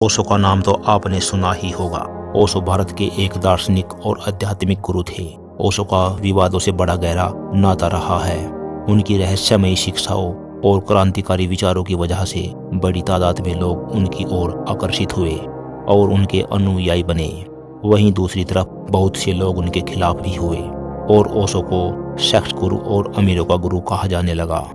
ओशो का नाम तो आपने सुना ही होगा। ओशो भारत के एक दार्शनिक और आध्यात्मिक गुरु थे। ओशो का विवादों से बड़ा गहरा नाता रहा है। उनकी रहस्यमयी शिक्षाओं और क्रांतिकारी विचारों की वजह से बड़ी तादाद में लोग उनकी ओर आकर्षित हुए और उनके अनुयायी बने। वहीं दूसरी तरफ बहुत से लोग उनके खिलाफ भी हुए और ओशो को सेक्स गुरु और अमीरों का गुरु कहा जाने लगा।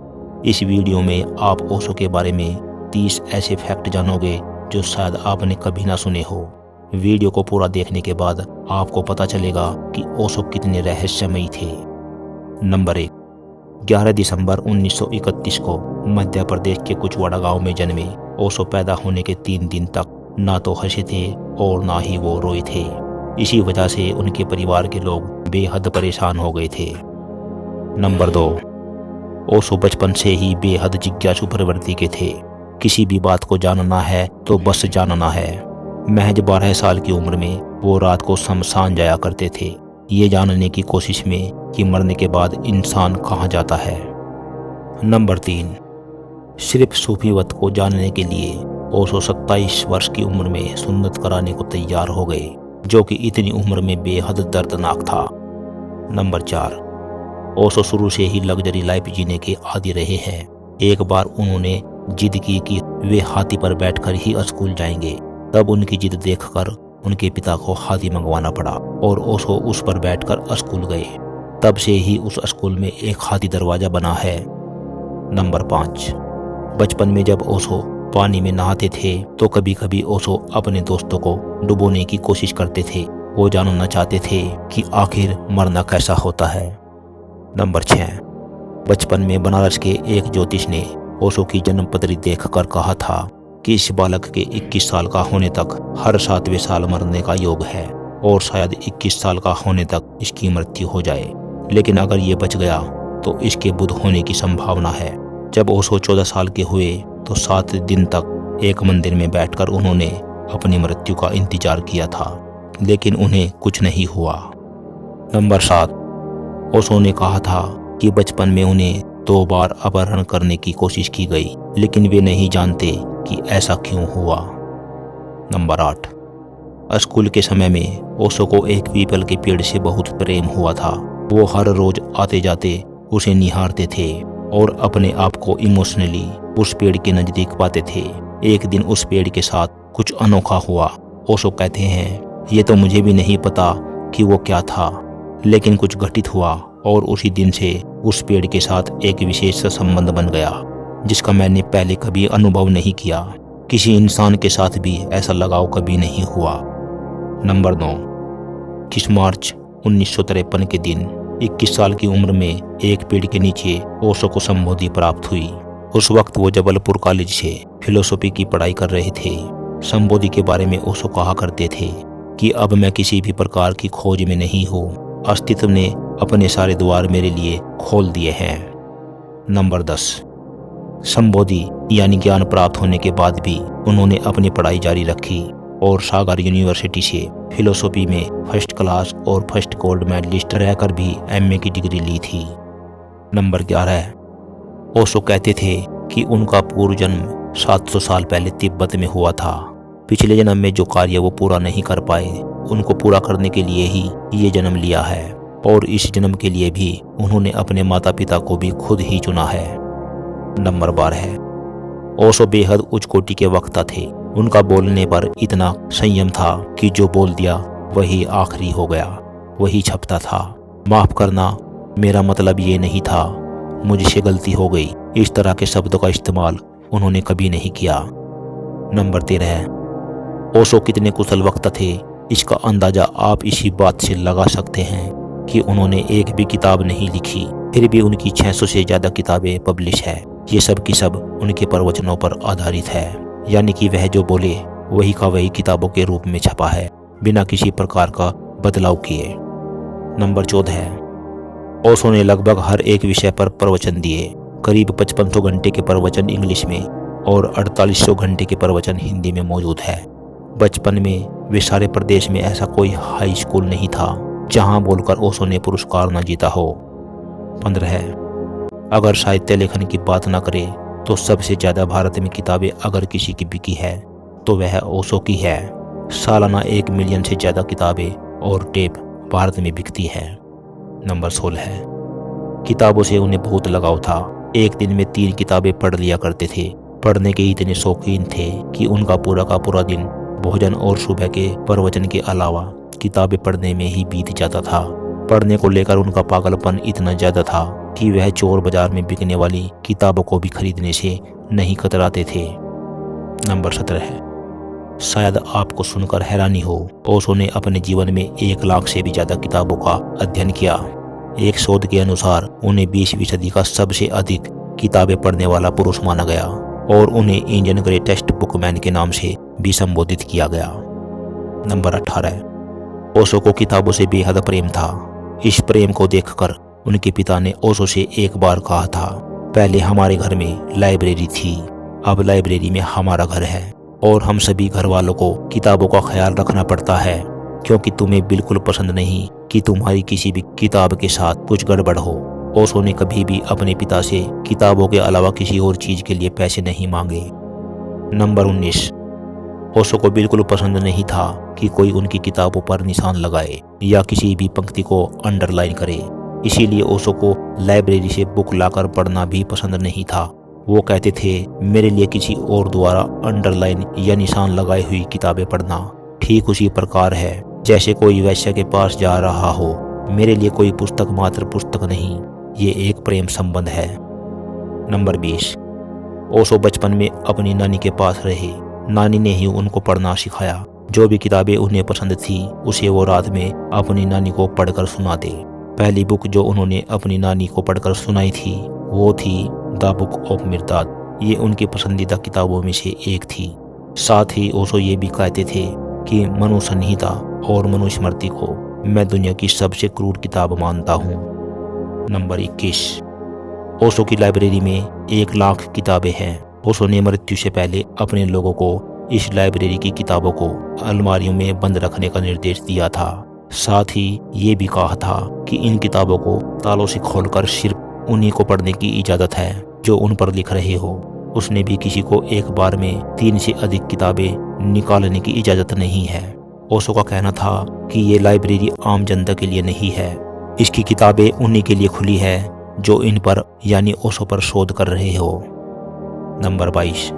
इस वीडियो में आप ओशो के बारे में 30 ऐसे फैक्ट जानोगे जो शायद आपने कभी ना सुने हो। वीडियो को पूरा देखने के बाद आपको पता चलेगा कि ओशो कितने रहस्यमयी थे। नंबर 1, 11 दिसंबर 1931 को मध्य प्रदेश के कुचवाड़ा गांव में जन्मे। ओशो पैदा होने के 3 दिन तक ना तो हंसे थे और ना ही वो रोए थे। इसी वजह से उनके परिवार के लोग बेहद परेशान हो गए थे। नंबर 2, ओशो बचपन से ही बेहद जिज्ञासु प्रवृत्ति के थे। किसी भी बात को जानना है तो बस जानना है। महज 12 साल की उम्र में वो रात को शमशान जाया करते थे, ये जानने की कोशिश में कि मरने के बाद इंसान कहाँ जाता है। नंबर 3, सिर्फ सूफीवत को जानने के लिए ओशो 27 वर्ष की उम्र में सुन्नत कराने को तैयार हो गए, जो कि इतनी उम्र में बेहद दर्दनाक था। नंबर 4, ओशो शुरू से ही लग्जरी लाइफ जीने के आदी रहे हैं। एक बार उन्होंने जिद की कि वे हाथी पर बैठकर ही स्कूल जाएंगे। तब उनकी जिद देखकर उनके पिता को हाथी मंगवाना पड़ा और ओशो उस पर बैठकर स्कूल गए। तब से ही उस स्कूल में एक हाथी दरवाजा बना है। नंबर 5, बचपन में जब ओशो पानी में नहाते थे तो कभी कभी ओशो अपने दोस्तों को डुबोने की कोशिश करते थे। वो जानना चाहते थे कि आखिर मरना कैसा होता है। नंबर 6, बचपन में बनारस के एक ज्योतिष ने ओशो की जन्मपत्री देखकर कहा था कि इस बालक के 21 साल का होने तक हर 7वें साल मरने का योग है और शायद 21 साल का होने तक इसकी मृत्यु हो जाए, लेकिन अगर ये बच गया तो इसके बुद्ध होने की संभावना है। जब ओशो 14 साल के हुए तो 7 दिन तक एक मंदिर में बैठकर उन्होंने अपनी मृत्यु का इंतजार किया था, लेकिन उन्हें कुछ नहीं हुआ। नंबर 7, ओशो ने कहा था कि बचपन में उन्हें 2 बार अपहरण करने की कोशिश की गई, लेकिन वे नहीं जानते कि ऐसा क्यों हुआ। नंबर 8, स्कूल के समय में ओशो को एक पीपल के पेड़ से बहुत प्रेम हुआ था। वो हर रोज आते जाते उसे निहारते थे और अपने आप को इमोशनली उस पेड़ के नजदीक पाते थे। एक दिन उस पेड़ के साथ कुछ अनोखा हुआ। ओशो कहते हैं, ये तो मुझे भी नहीं पता कि वो क्या था, लेकिन कुछ घटित हुआ और उसी दिन से उस पेड़ के साथ एक विशेष संबंध बन गया, जिसका मैंने पहले कभी अनुभव नहीं किया। किसी इंसान के साथ भी ऐसा लगाव कभी नहीं हुआ। नंबर 9, 21 मार्च 1953 के दिन 21 साल की उम्र में एक पेड़ के नीचे ओशो को संबोधि प्राप्त हुई। उस वक्त वो जबलपुर कॉलेज से फिलोसॉफी की पढ़ाई कर रहे थे। संबोधि के बारे में ओशो कहा करते थे कि अब मैं किसी भी प्रकार की खोज में नहीं हूँ, अस्तित्व ने अपने सारे द्वार मेरे लिए खोल दिए हैं। नंबर 10, संबोधि यानी ज्ञान प्राप्त होने के बाद भी उन्होंने अपनी पढ़ाई जारी रखी और सागर यूनिवर्सिटी से फिलोसॉफी में फर्स्ट क्लास और फर्स्ट गोल्ड मेडलिस्ट रहकर भी एमए की डिग्री ली थी। नंबर 11, ओशो कहते थे कि उनका पूर्व जन्म 700 साल पहले तिब्बत में हुआ था। पिछले जन्म में जो कार्य वो पूरा नहीं कर पाए, उनको पूरा करने के लिए ही ये जन्म लिया है और इस जन्म के लिए भी उन्होंने अपने माता पिता को भी खुद ही चुना है। नंबर 12, ओशो बेहद उच्च कोटि के वक्ता थे। उनका बोलने पर इतना संयम था कि जो बोल दिया वही आखिरी हो गया, वही छपता था। माफ करना, मेरा मतलब ये नहीं था, मुझसे गलती हो गई, इस तरह के शब्दों का इस्तेमाल उन्होंने कभी नहीं किया। नंबर 13, ओशो कितने कुशल वक्ता थे, इसका अंदाजा आप इसी बात से लगा सकते हैं कि उन्होंने एक भी किताब नहीं लिखी, फिर भी उनकी 600 से ज़्यादा किताबें पब्लिश है। ये सब की सब उनके प्रवचनों पर आधारित है, यानी कि वह जो बोले वही का वही किताबों के रूप में छपा है, बिना किसी प्रकार का बदलाव किए। नंबर 14, ओशो ने लगभग हर एक विषय पर प्रवचन दिए। करीब 5500 घंटे के प्रवचन इंग्लिश में और 4800 घंटे के प्रवचन हिंदी में मौजूद है। बचपन में वे सारे प्रदेश में ऐसा कोई हाई स्कूल नहीं था जहां बोलकर ओशो ने पुरस्कार न जीता हो। 15, अगर साहित्य लेखन की बात न करें तो सबसे ज़्यादा भारत में किताबें अगर किसी की बिकी है तो वह ओशो की है। सालाना 1 मिलियन से ज़्यादा किताबें और टेप भारत में बिकती है। नंबर 16, किताबों से उन्हें बहुत लगाव था। एक दिन में 3 किताबें पढ़ लिया करते थे। पढ़ने के इतने शौकीन थे कि उनका पूरा का पूरा दिन भोजन और सुबह के प्रवचन के अलावा किताबें पढ़ने में ही बीत जाता था। पढ़ने को लेकर उनका पागलपन इतना ज़्यादा था कि वह चोर बाजार में बिकने वाली किताबों को भी खरीदने से नहीं कतराते थे। नंबर 17, शायद आपको सुनकर हैरानी हो, ओशो ने अपने जीवन में 1 लाख से भी ज़्यादा किताबों का अध्ययन किया। एक शोध के अनुसार उन्हें 20वीं सदी का सबसे अधिक किताबें पढ़ने वाला पुरुष माना गया और उन्हें इंडियन ग्रेटेस्ट बुकमैन के नाम से भी संबोधित किया गया। नंबर 18, ओशो को किताबों से बेहद प्रेम था। इस प्रेम को देखकर उनके पिता ने ओशो से एक बार कहा था, पहले हमारे घर में लाइब्रेरी थी, अब लाइब्रेरी में हमारा घर है और हम सभी घर वालों को किताबों का ख्याल रखना पड़ता है, क्योंकि तुम्हें बिल्कुल पसंद नहीं कि तुम्हारी किसी भी किताब के साथ कुछ गड़बड़ हो। ओशो ने कभी भी अपने पिता से किताबों के अलावा किसी और चीज के लिए पैसे नहीं मांगे। नंबर 19, ओशो को बिल्कुल पसंद नहीं था कि कोई उनकी किताबों पर निशान लगाए या किसी भी पंक्ति को अंडरलाइन करे। इसीलिए ओशो को लाइब्रेरी से बुक लाकर पढ़ना भी पसंद नहीं था। वो कहते थे, मेरे लिए किसी और द्वारा अंडरलाइन या निशान लगाई हुई किताबें पढ़ना ठीक उसी प्रकार है जैसे कोई वैश्य के पास जा रहा हो। मेरे लिए कोई पुस्तक मात्र पुस्तक नहीं, ये एक प्रेम संबंध है। नंबर 20, ओशो बचपन में अपनी नानी के पास रहे। नानी ने ही उनको पढ़ना सिखाया। जो भी किताबें उन्हें पसंद थी उसे वो रात में अपनी नानी को पढ़कर सुनाते। पहली बुक जो उन्होंने अपनी नानी को पढ़कर सुनाई थी वो थी द बुक ऑफ मिर्दाद। ये उनकी पसंदीदा किताबों में से एक थी। साथ ही ओशो ये भी कहते थे कि मनु संहिता और मनुस्मृति को मैं दुनिया की सबसे क्रूर किताब मानता हूँ। नंबर 21, ओशो की लाइब्रेरी में 1 लाख किताबें हैं। ओशो ने मृत्यु से पहले अपने लोगों को इस लाइब्रेरी की किताबों को अलमारियों में बंद रखने का निर्देश दिया था। साथ ही ये भी कहा था कि इन किताबों को तालों से खोलकर सिर्फ उन्हीं को पढ़ने की इजाज़त है जो उन पर लिख रहे हो। उसने भी किसी को एक बार में 3 से अधिक किताबें निकालने की इजाज़त नहीं है। ओशो का कहना था कि ये लाइब्रेरी आम जनता के लिए नहीं है, इसकी किताबें उन्हीं के लिए खुली है जो इन पर यानी ओशो पर शोध कर रहे हो। नंबर 22,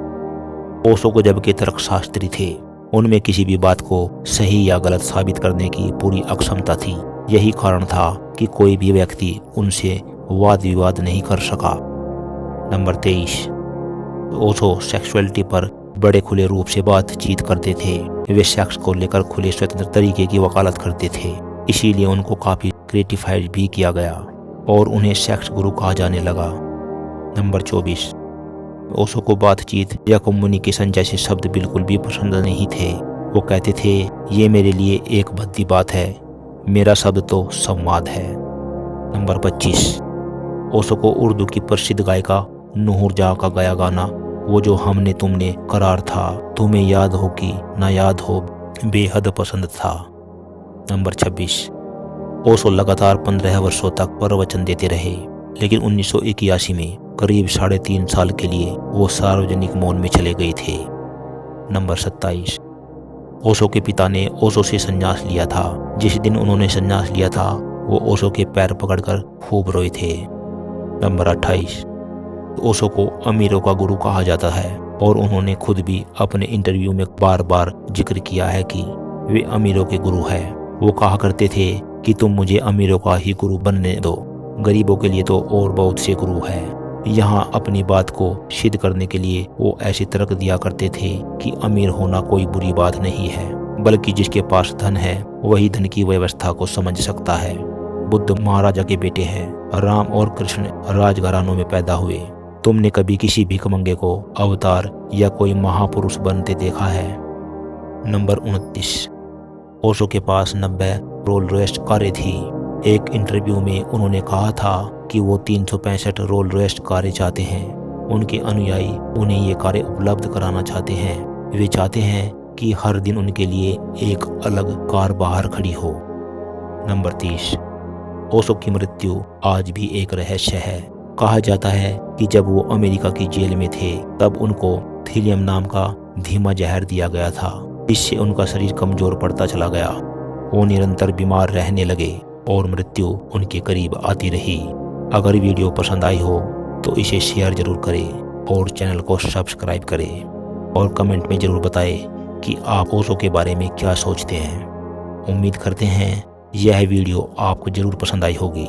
ओशो को जबकि तर्कशास्त्री थे, उनमें किसी भी बात को सही या गलत साबित करने की पूरी अक्षमता थी। यही कारण था कि कोई भी व्यक्ति उनसे वाद विवाद नहीं कर सका। नंबर 23, ओशो सेक्सुअलिटी पर बड़े खुले रूप से बातचीत करते थे। वे सेक्स को लेकर खुले स्वतंत्र तरीके की वकालत करते थे, इसीलिए उनको काफी क्रिटिफाइड भी किया गया और उन्हें सेक्स गुरु कहा जाने लगा। नंबर 24, ओशो को बातचीत या कम्युनिकेशन जैसे शब्द बिल्कुल भी पसंद नहीं थे। वो कहते थे, ये मेरे लिए एक भद्दी बात है, मेरा शब्द तो संवाद है। नंबर 25, ओशो को उर्दू की प्रसिद्ध गायिका नूर जहाँ का गाया गाना वो जो हमने तुमने करार था, तुम्हें याद हो कि ना याद हो, बेहद पसंद था। नंबर 26, ओशो लगातार 15 वर्षों तक प्रवचन देते रहे, लेकिन 1981 में करीब 3.5 साल के लिए वो सार्वजनिक मौन में चले गए थे। नंबर 27, ओशो के पिता ने ओशो से संन्यास लिया था। जिस दिन उन्होंने संन्यास लिया था वो ओशो के पैर पकड़कर खूब रोए थे। नंबर 28, ओशो को अमीरों का गुरु कहा जाता है और उन्होंने खुद भी अपने इंटरव्यू में बार बार जिक्र किया है कि वे अमीरों के गुरु हैं। वो कहा करते थे कि तुम मुझे अमीरों का ही गुरु बनने दो, गरीबों के लिए तो और बहुत से गुरु हैं। यहाँ अपनी बात को सिद्ध करने के लिए वो ऐसे तर्क दिया करते थे कि अमीर होना कोई बुरी बात नहीं है, बल्कि जिसके पास धन है वही धन की व्यवस्था को समझ सकता है। बुद्ध महाराजा के बेटे हैं, राम और कृष्ण राजघरानों में पैदा हुए। तुमने कभी किसी भिखमंगे को अवतार या कोई महापुरुष बनते देखा है? नंबर 29, ओशो के पास 90 रोल्स रॉयस कारें थी। एक इंटरव्यू में उन्होंने कहा था कि वो 365 रोल्स रॉयस कारें चाहते हैं। उनके अनुयायी उन्हें ये कारें उपलब्ध कराना चाहते हैं। वे चाहते हैं कि हर दिन उनके लिए एक अलग कार बाहर खड़ी हो। नंबर 30, ओशो की मृत्यु आज भी एक रहस्य है। कहा जाता है कि जब वो अमेरिका की जेल में थे तब उनको थीलियम नाम का धीमा जहर दिया गया था, जिससे उनका शरीर कमजोर पड़ता चला गया। वो निरंतर बीमार रहने लगे और मृत्यु उनके करीब आती रही। अगर वीडियो पसंद आई हो तो इसे शेयर जरूर करें और चैनल को सब्सक्राइब करें और कमेंट में ज़रूर बताएं कि आप ओशो के बारे में क्या सोचते हैं। उम्मीद करते हैं यह वीडियो आपको ज़रूर पसंद आई होगी।